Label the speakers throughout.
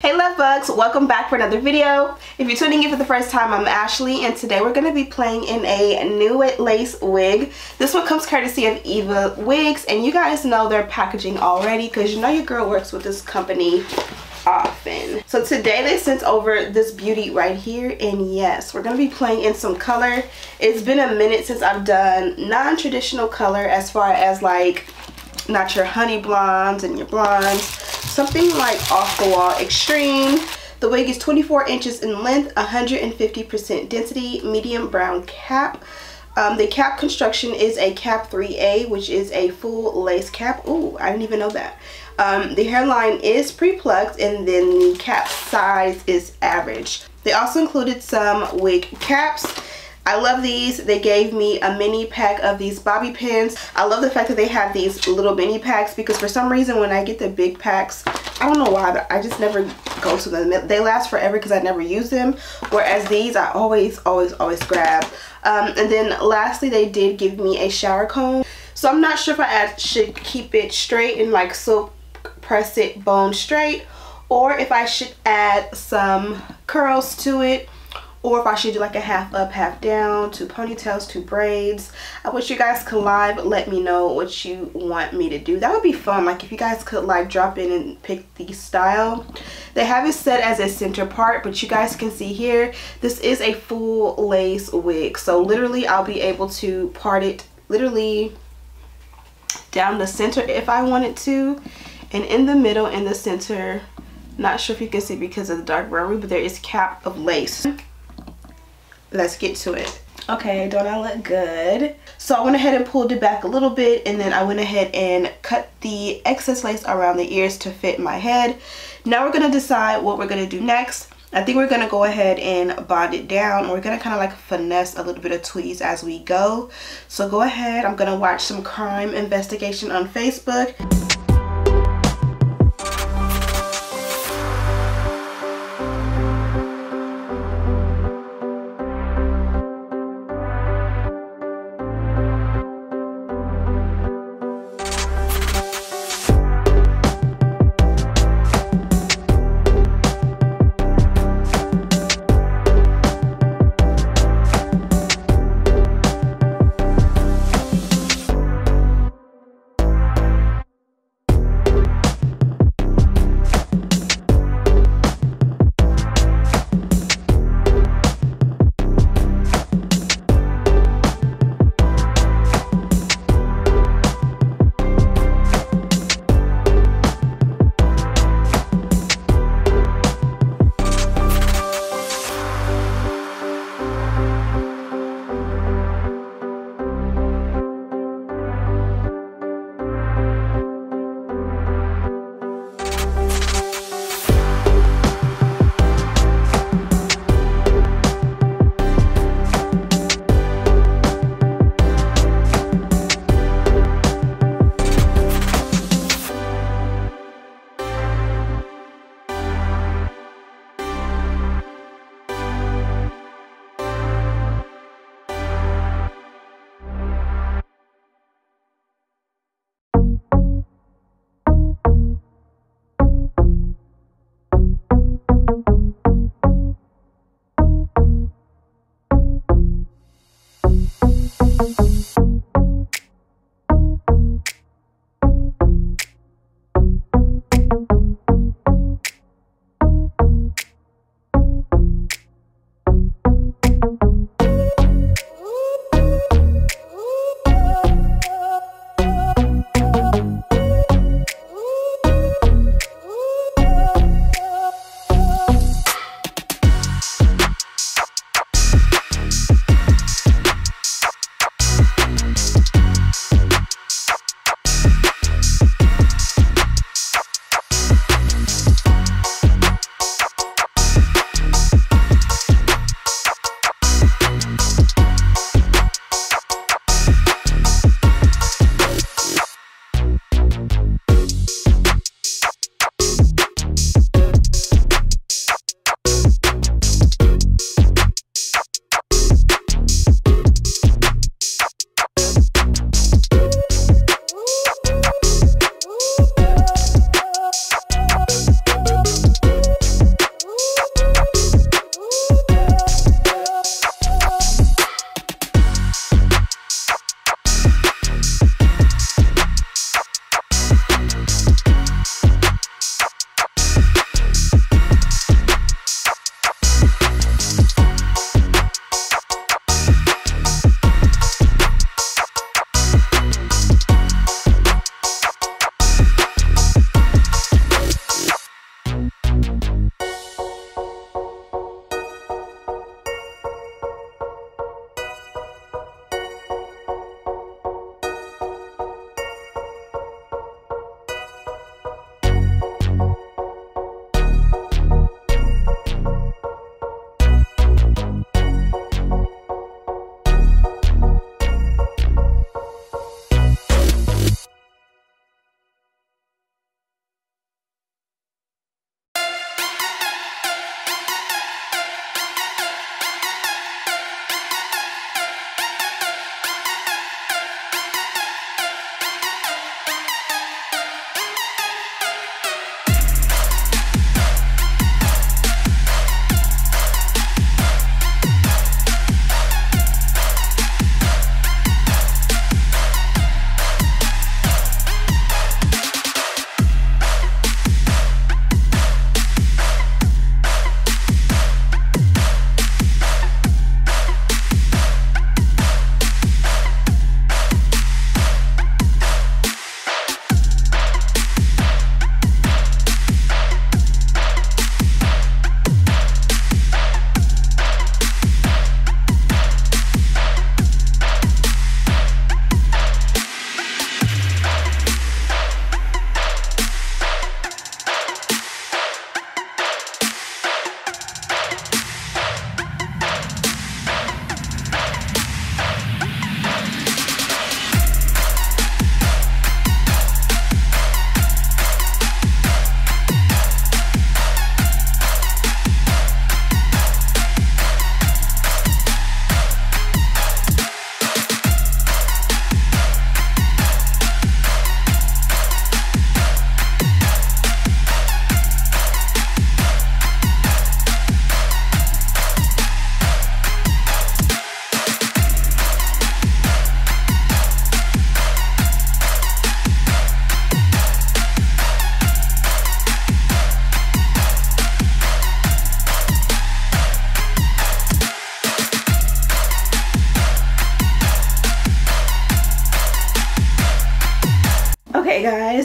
Speaker 1: Hey love bugs, welcome back for another video. If you're tuning in for the first time, I'm Ashley and today we're going to be playing in a new lace wig. This one comes courtesy of Eva Wigs, and you guys know their packaging already because you know your girl works with this company often. So today they sent over this beauty right here, and yes, we're going to be playing in some color. It's been a minute since I've done non-traditional color as far as like not your honey blondes and your blondes, something like off the wall extreme. The wig is 24 inches in length, 150% density, medium brown cap. The cap construction is a cap 3A, which is a full lace cap. Ooh, I didn't even know that. The hairline is pre-plucked, and then the cap size is average. They also included some wig caps. I love these. They gave me a mini pack of these bobby pins. I love the fact that they have these little mini packs because for some reason when I get the big packs, I don't know why, but I just never go to them. They last forever because I never use them, whereas these I always grab. And then lastly, they did give me a shower comb. So I'm not sure if I should keep it straight and like silk press it bone straight, or if I should add some curls to it, or if I should do like a half up, half down, 2 ponytails, 2 braids. I wish you guys could live let me know what you want me to do. That would be fun. Like if you guys could like drop in and pick the style. They have it set as a center part, but you guys can see here, this is a full lace wig. So literally I'll be able to part it literally down the center if I wanted to. And in the middle, in the center, not sure if you can see because of the dark brown, but there is cap of lace. Let's get to it. Okay, don't I look good? So I went ahead and pulled it back a little bit, and then I went ahead and cut the excess lace around the ears to fit my head. Now we're gonna decide what we're gonna do next. I think we're gonna go ahead and bond it down. We're gonna kind of like finesse a little bit of tweeze as we go. So go ahead, I'm gonna watch some crime investigation on Facebook.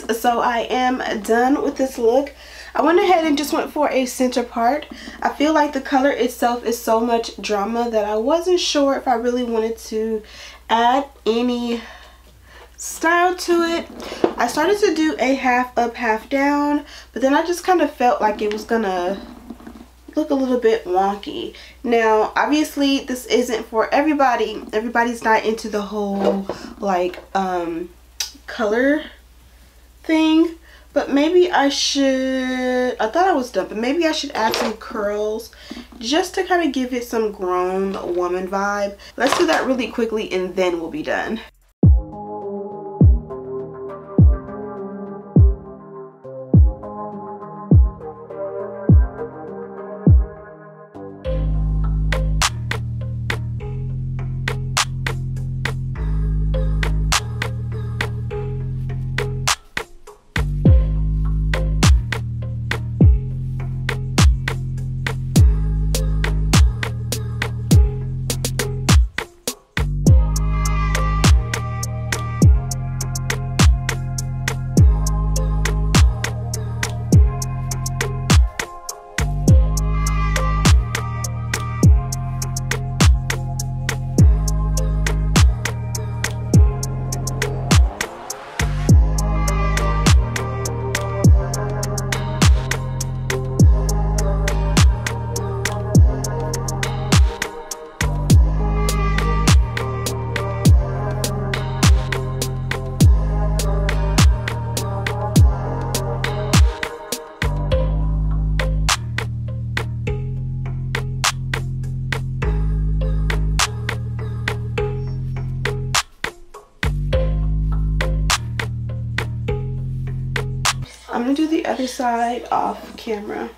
Speaker 1: guys, so I am done with this look. I went ahead and just went for a center part. I feel like the color itself is so much drama that I wasn't sure if I really wanted to add any style to it. I started to do a half up, half down, but then I just kind of felt like it was gonna look a little bit wonky. Now obviously this isn't for everybody. Everybody's not into the whole like color thing, but maybe I should, I thought I was done, but maybe I should add some curls just to kind of give it some grown woman vibe. Let's do that really quickly and then we'll be done. I'm gonna do the other side off camera.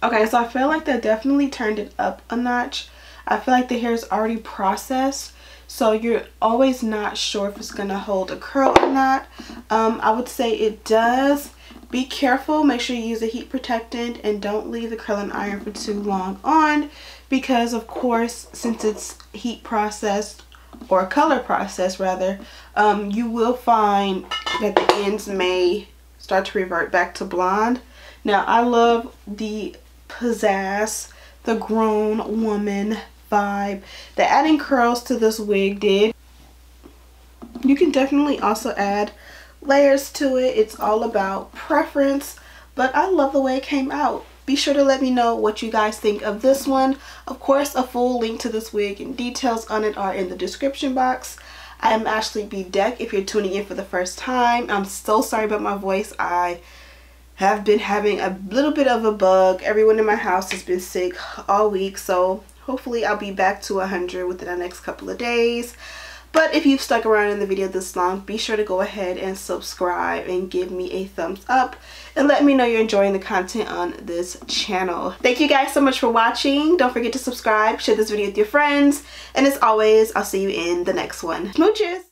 Speaker 1: Okay, so I feel like that definitely turned it up a notch. I feel like the hair is already processed, so you're always not sure if it's gonna hold a curl or not. I would say it does. Be careful, make sure you use a heat protectant and don't leave the curling iron for too long on, because of course since it's heat processed, or color processed rather, you will find that the ends may start to revert back to blonde. Now I love the pizzazz, the grown woman vibe that adding curls to this wig did. You can definitely also add layers to it. It's all about preference, but I love the way it came out. Be sure to let me know what you guys think of this one. Of course, a full link to this wig and details on it are in the description box. I am Ashley Bedeck if you're tuning in for the first time. I'm so sorry about my voice. I have been having a little bit of a bug. Everyone in my house has been sick all week, so hopefully I'll be back to 100 within the next couple of days. But if you've stuck around in the video this long, be sure to go ahead and subscribe and give me a thumbs up and let me know you're enjoying the content on this channel. Thank you guys so much for watching. Don't forget to subscribe, share this video with your friends, and as always, I'll see you in the next one. Smooches!